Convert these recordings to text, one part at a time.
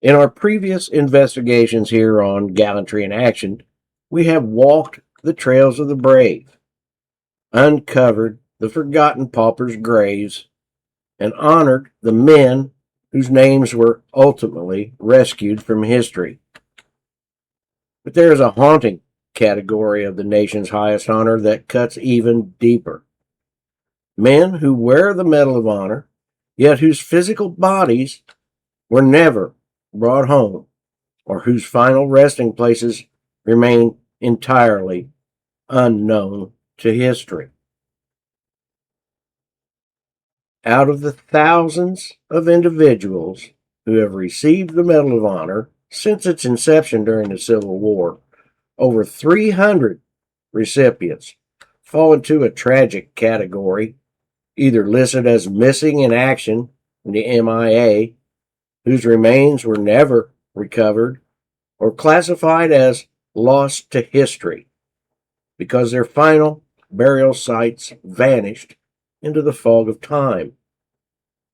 In our previous investigations here on Gallantry in Action, we have walked the trails of the brave, uncovered the forgotten paupers' graves, and honored the men whose names were ultimately rescued from history. But there is a haunting category of the nation's highest honor that cuts even deeper. Men who wear the Medal of Honor, yet whose physical bodies were never brought home, or whose final resting places remain entirely unknown to history. Out of the thousands of individuals who have received the Medal of Honor since its inception during the Civil War, over 300 recipients fall into a tragic category, either listed as missing in action in the MIA, whose remains were never recovered, or classified as lost to history because their final burial sites vanished into the fog of time.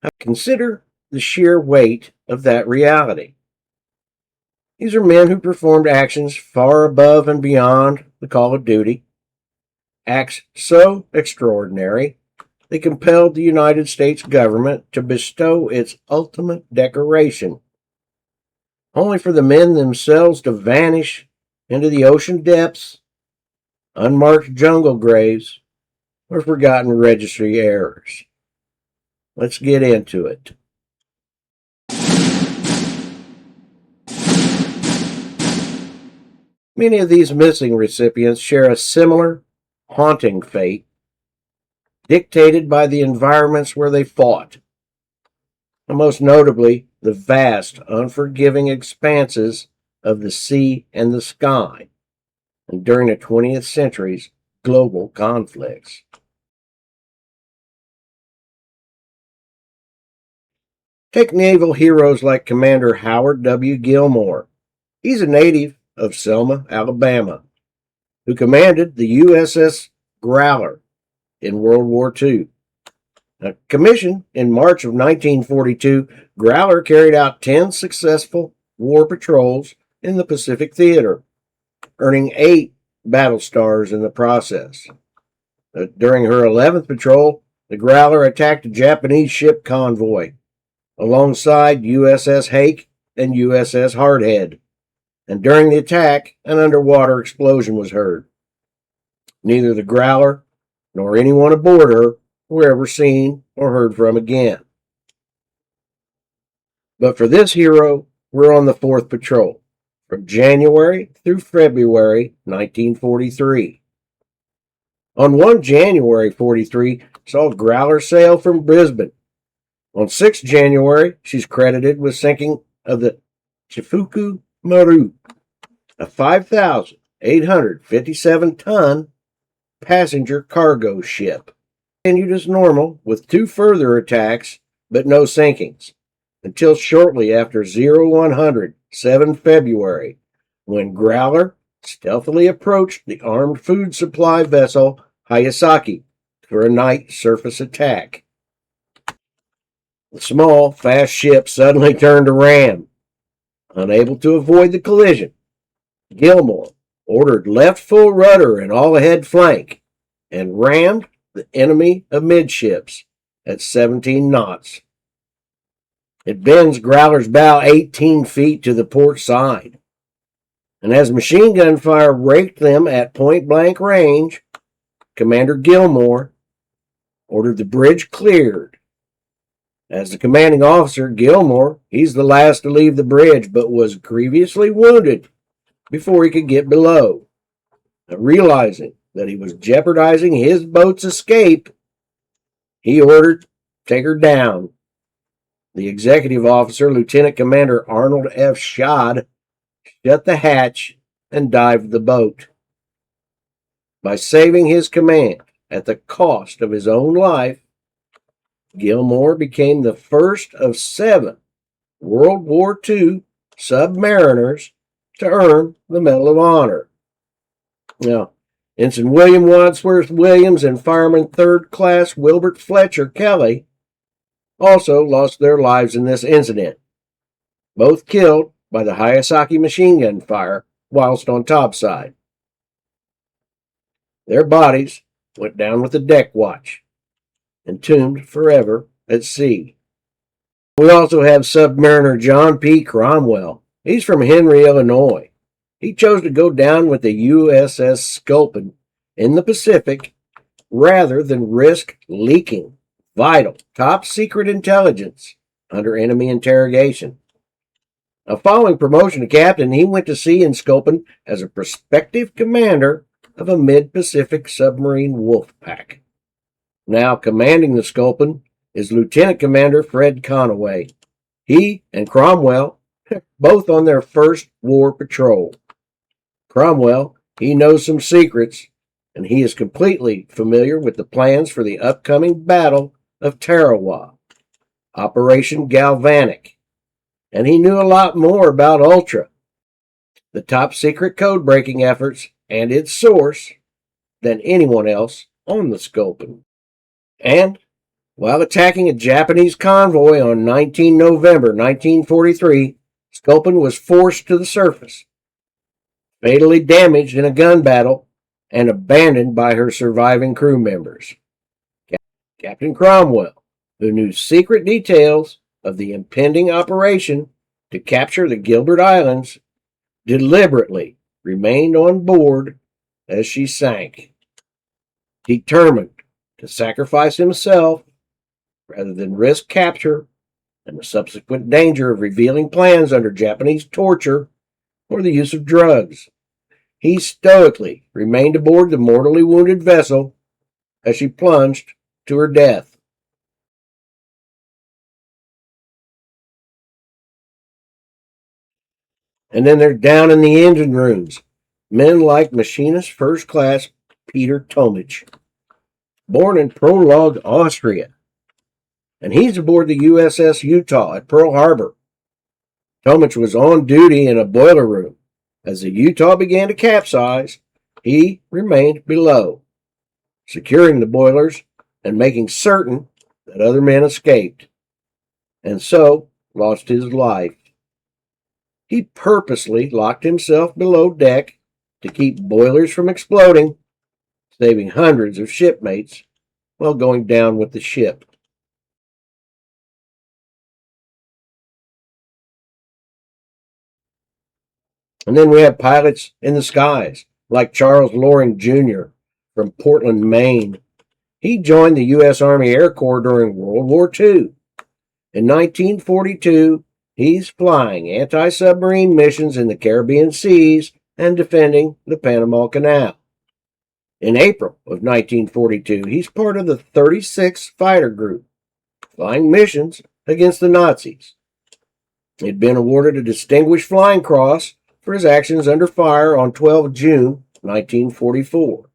Now, consider the sheer weight of that reality. These are men who performed actions far above and beyond the call of duty, acts so extraordinary they compelled the United States government to bestow its ultimate decoration, only for the men themselves to vanish into the ocean depths, unmarked jungle graves, or forgotten registry errors. Let's get into it. Many of these missing recipients share a similar haunting fate, dictated by the environments where they fought, and most notably the vast, unforgiving expanses of the sea and the sky, and during the 20th century's global conflicts. Take naval heroes like Commander Howard W. Gilmore. He's a native of Selma, Alabama, who commanded the USS Growler in World War II. Now, commissioned in March of 1942, Growler carried out 10 successful war patrols in the Pacific Theater, earning 8 battle stars in the process. During her 11th patrol, the Growler attacked a Japanese ship convoy alongside USS Hake and USS Hardhead, and during the attack, an underwater explosion was heard. Neither the Growler nor anyone aboard her were ever seen or heard from again. But for this hero, we're on the 4th patrol, from January through February 1943. On 1 January 43, saw Growler sail from Brisbane. On 6 January, she's credited with sinking of the Chifuku Maru, a 5,857-ton passenger cargo ship. Continued as normal with 2 further attacks, but no sinkings, until shortly after 0100, 7 February, when Growler stealthily approached the armed food supply vessel Hayasaki for a night surface attack. The small, fast ship suddenly turned to ram. Unable to avoid the collision, Gilmore ordered left full rudder and all ahead flank and rammed the enemy amidships at 17 knots. It bends Growler's bow 18 feet to the port side, and as machine gun fire raked them at point-blank range, Commander Gilmore ordered the bridge cleared. As the commanding officer, Gilmore, he's the last to leave the bridge, but was grievously wounded before he could get below. Now, realizing that he was jeopardizing his boat's escape, he ordered, "Take her down." The executive officer, Lieutenant Commander Arnold F. Schad, shut the hatch and dived the boat. By saving his command at the cost of his own life, Gilmore became the first of 7 World War II submariners to earn the Medal of Honor. Now, Ensign William Wadsworth Williams and Fireman 3rd Class Wilbert Fletcher Kelly also lost their lives in this incident. both killed by the Hayasaki machine gun fire whilst on topside. Their bodies went down with the deck watch, entombed forever at sea. We also have Submariner John P. Cromwell. He's from Henry, Illinois. He chose to go down with the USS Sculpin in the Pacific rather than risk leaking vital, top secret intelligence under enemy interrogation. Following promotion to captain, he went to sea in Sculpin as a prospective commander of a mid-Pacific submarine wolf pack. Now commanding the Sculpin is Lieutenant Commander Fred Conaway. He and Cromwell, both on their first war patrol. Cromwell, he knows some secrets, and he is completely familiar with the plans for the upcoming Battle of Tarawa, Operation Galvanic, and he knew a lot more about Ultra, the top secret code breaking efforts, and its source than anyone else on the Sculpin. And while attacking a Japanese convoy on 19 November 1943, Sculpin was forced to the surface, fatally damaged in a gun battle, and abandoned by her surviving crew members. Captain Cromwell, who knew secret details of the impending operation to capture the Gilbert Islands, deliberately remained on board as she sank, determined to sacrifice himself rather than risk capture and the subsequent danger of revealing plans under Japanese torture or the use of drugs. He stoically remained aboard the mortally wounded vessel as she plunged to her death. And then they're down in the engine rooms. Men like Machinist First Class Peter Tomich, born in Prolog, Austria. And he's aboard the USS Utah at Pearl Harbor. Tomich was on duty in a boiler room. As the Utah began to capsize, he remained below, securing the boilers and making certain that other men escaped, and so lost his life. He purposely locked himself below deck to keep boilers from exploding, saving hundreds of shipmates while going down with the ship. And then we have pilots in the skies, like Charles Loring Jr. from Portland, Maine. He joined the U.S. Army Air Corps during World War II. In 1942, he's flying anti-submarine missions in the Caribbean seas and defending the Panama Canal. In April of 1942, he's part of the 36th Fighter Group, flying missions against the Nazis. He'd been awarded a Distinguished Flying Cross for his actions under fire on 12 June 1944.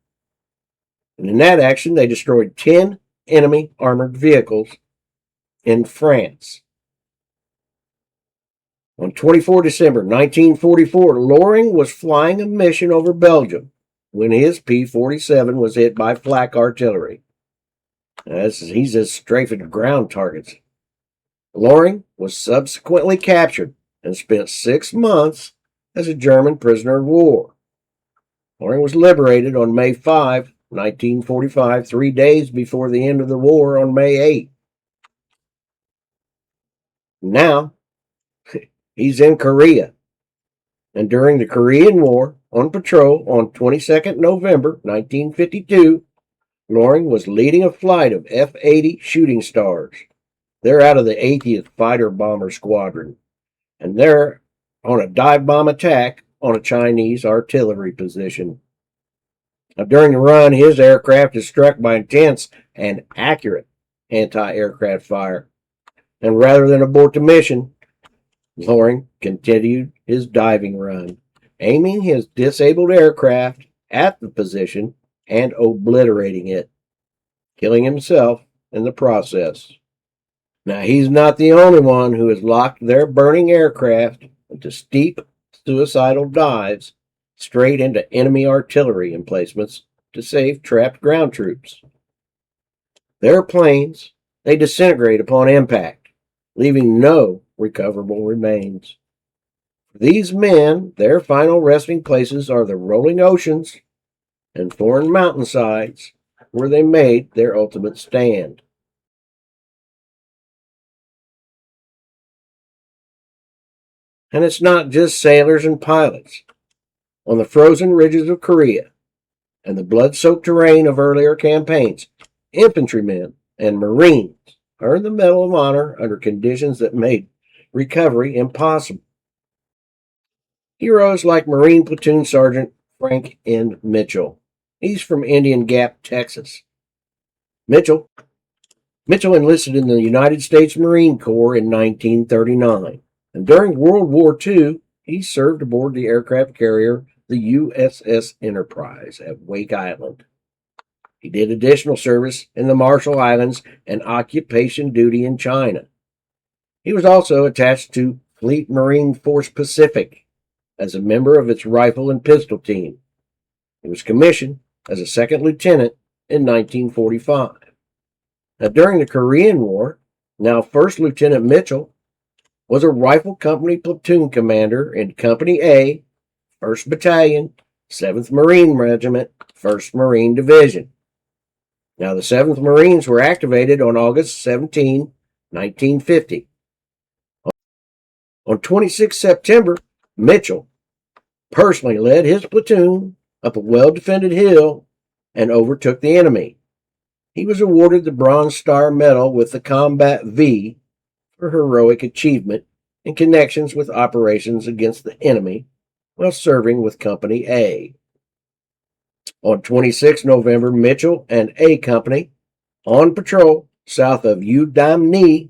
And in that action, they destroyed 10 enemy armored vehicles in France. On 24 December 1944, Loring was flying a mission over Belgium when his P-47 was hit by flak artillery. He's just strafing ground targets. Loring was subsequently captured and spent 6 months as a German prisoner of war. Loring was liberated on May 5, 1945, 3 days before the end of the war on May 8. Now, he's in Korea. And during the Korean War, on patrol on 22nd November 1952, Loring was leading a flight of F-80 Shooting Stars. They're out of the 80th Fighter Bomber Squadron, and they're on a dive bomb attack on a Chinese artillery position. Now, during the run, his aircraft is struck by intense and accurate anti-aircraft fire. And rather than abort the mission, Loring continued his diving run, aiming his disabled aircraft at the position and obliterating it, killing himself in the process. Now, he's not the only one who has locked their burning aircraft into steep, suicidal dives straight into enemy artillery emplacements to save trapped ground troops. Their planes, they disintegrate upon impact, leaving no recoverable remains. For these men, their final resting places are the rolling oceans and foreign mountainsides where they made their ultimate stand. And it's not just sailors and pilots. On the frozen ridges of Korea and the blood-soaked terrain of earlier campaigns, infantrymen and Marines earned the Medal of Honor under conditions that made recovery impossible. Heroes like Marine Platoon Sergeant Frank N. Mitchell. He's from Indian Gap, Texas. Mitchell enlisted in the United States Marine Corps in 1939, and during World War II, he served aboard the aircraft carrier the USS Enterprise at Wake Island. He did additional service in the Marshall Islands and occupation duty in China. He was also attached to Fleet Marine Force Pacific as a member of its rifle and pistol team. He was commissioned as a second lieutenant in 1945. Now, during the Korean War, now First Lieutenant Mitchell was a rifle company platoon commander in Company A, 1st Battalion, 7th Marine Regiment, 1st Marine Division. Now, the 7th Marines were activated on August 17, 1950. On 26 September, Mitchell personally led his platoon up a well-defended hill and overtook the enemy. He was awarded the Bronze Star Medal with the Combat V for heroic achievement in connections with operations against the enemy while serving with Company A. On 26 November, Mitchell and A Company, on patrol south of Udamni,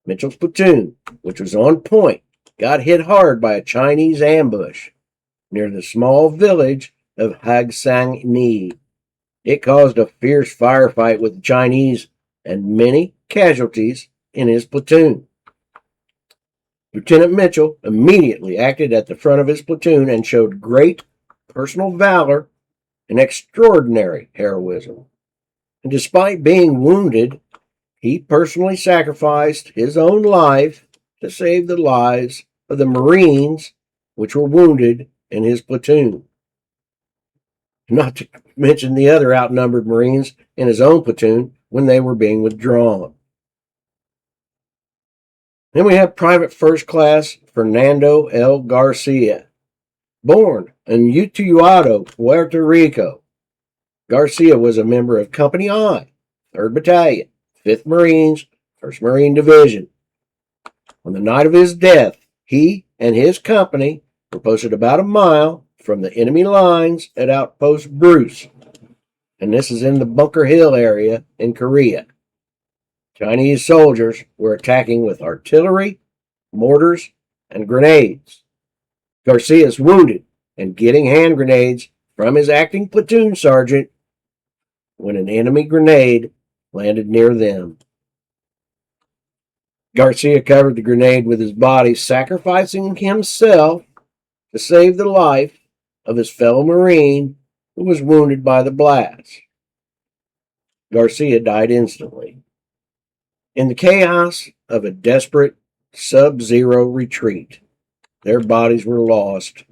Mitchell's platoon, which was on point, got hit hard by a Chinese ambush near the small village of Hagsang-ni. It caused a fierce firefight with the Chinese and many casualties in his platoon. Lieutenant Mitchell immediately acted at the front of his platoon and showed great personal valor and extraordinary heroism. And despite being wounded, he personally sacrificed his own life to save the lives of the Marines which were wounded in his platoon. Not to mention the other outnumbered Marines in his own platoon when they were being withdrawn. Then we have Private First Class Fernando L. Garcia. Born in Utuado, Puerto Rico, Garcia was a member of Company I, 3rd Battalion, 5th Marines, 1st Marine Division. On the night of his death, he and his company were posted about a mile from the enemy lines at Outpost Bruce, and this is in the Bunker Hill area in Korea. Chinese soldiers were attacking with artillery, mortars, and grenades. Garcia is wounded and getting hand grenades from his acting platoon sergeant when an enemy grenade landed near them. Garcia covered the grenade with his body, sacrificing himself to save the life of his fellow Marine who was wounded by the blast. Garcia died instantly. In the chaos of a desperate sub-zero retreat, their bodies were lost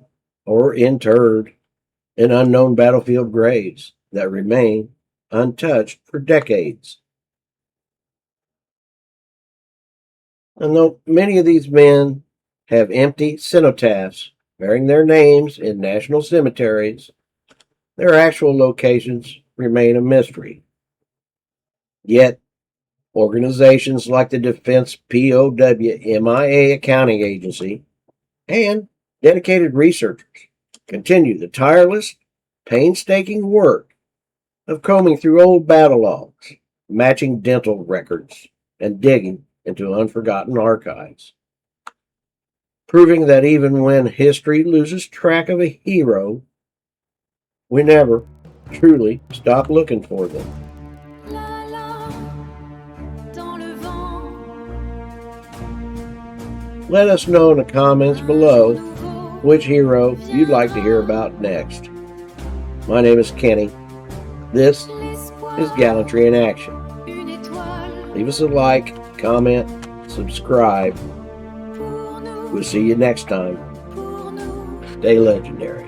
or interred in unknown battlefield graves that remain untouched for decades. And though many of these men have empty cenotaphs bearing their names in national cemeteries, their actual locations remain a mystery. Yet, organizations like the Defense POW MIA Accounting Agency and dedicated researchers continue the tireless, painstaking work of combing through old battle logs, matching dental records, and digging into unforgotten archives, proving that even when history loses track of a hero, we never truly stop looking for them. Let us know in the comments below which hero you'd like to hear about next. My name is Kenny. This is Gallantry in Action. Leave us a like, comment, subscribe. We'll see you next time. Stay legendary.